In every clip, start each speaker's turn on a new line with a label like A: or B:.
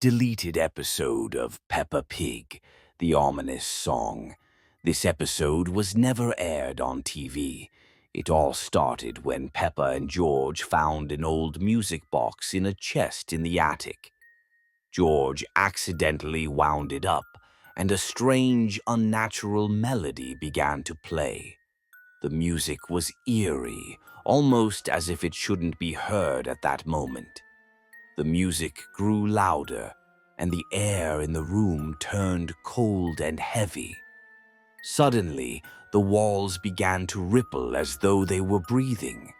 A: deleted episode of Peppa Pig, the ominous song. This episode was never aired on TV. It all started when Peppa and George found an old music box in a chest in the attic. George accidentally wound it up, and a strange, unnatural melody began to play. The music was eerie, almost as if it shouldn't be heard at that moment. The music grew louder, and the air in the room turned cold and heavy. Suddenly, the walls began to ripple as though they were breathing.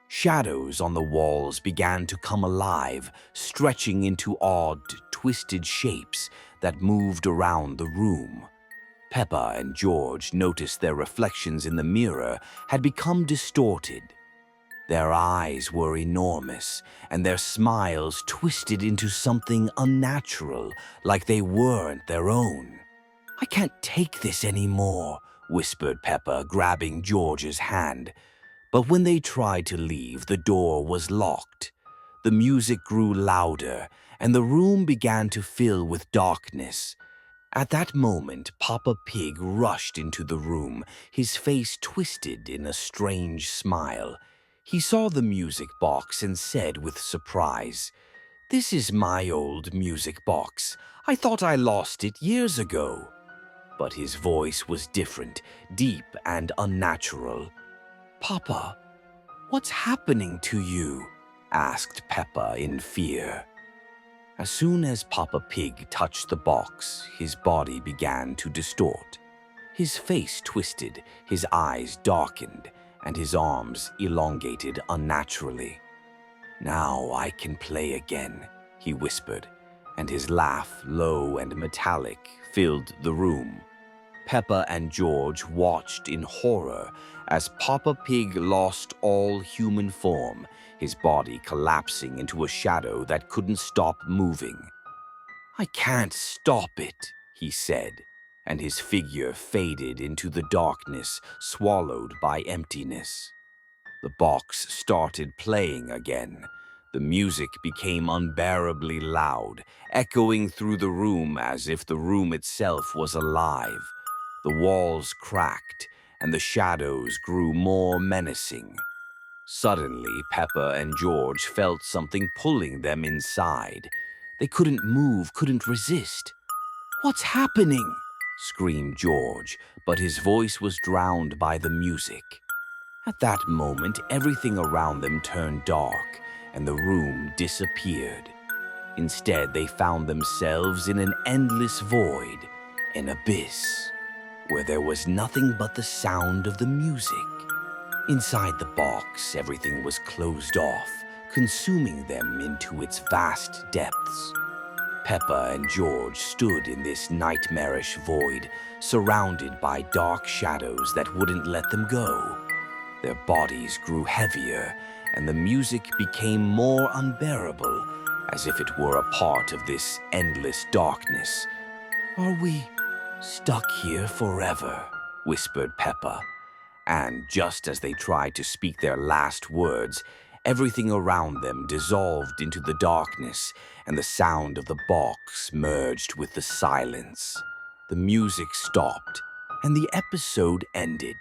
A: Shadows on the walls began to come alive, stretching into odd, twisted shapes that moved around the room. Peppa and George noticed their reflections in the mirror had become distorted. Their eyes were enormous, and their smiles twisted into something unnatural, like they weren't their own. "I can't take this anymore," whispered Peppa, grabbing George's hand. But when they tried to leave, the door was locked. The music grew louder, and the room began to fill with darkness. At that moment, Papa Pig rushed into the room, his face twisted in a strange smile. He saw the music box and said with surprise, "This is my old music box. I thought I lost it years ago." But his voice was different, deep and unnatural. "Papa, what's happening to you?" asked Peppa in fear. As soon as Papa Pig touched the box, his body began to distort. His face twisted, his eyes darkened, and his arms elongated unnaturally. "Now I can play again," he whispered, and his laugh, low and metallic, filled the room. Peppa and George watched in horror as Papa Pig lost all human form, his body collapsing into a shadow that couldn't stop moving. "I can't stop it," he said, and his figure faded into the darkness, swallowed by emptiness. The box started playing again. The music became unbearably loud, echoing through the room as if the room itself was alive. The walls cracked, and the shadows grew more menacing. Suddenly, Peppa and George felt something pulling them inside. They couldn't move, couldn't resist. "What's happening?" screamed George, but his voice was drowned by the music. At that moment, everything around them turned dark, and the room disappeared. Instead, they found themselves in an endless void, an abyss, where there was nothing but the sound of the music. Inside the box, everything was closed off, consuming them into its vast depths. Peppa and George stood in this nightmarish void, surrounded by dark shadows that wouldn't let them go. Their bodies grew heavier, and the music became more unbearable, as if it were a part of this endless darkness. "Are we stuck here forever?" whispered Peppa. And just as they tried to speak their last words, everything around them dissolved into the darkness, and the sound of the box merged with the silence. The music stopped, and the episode ended.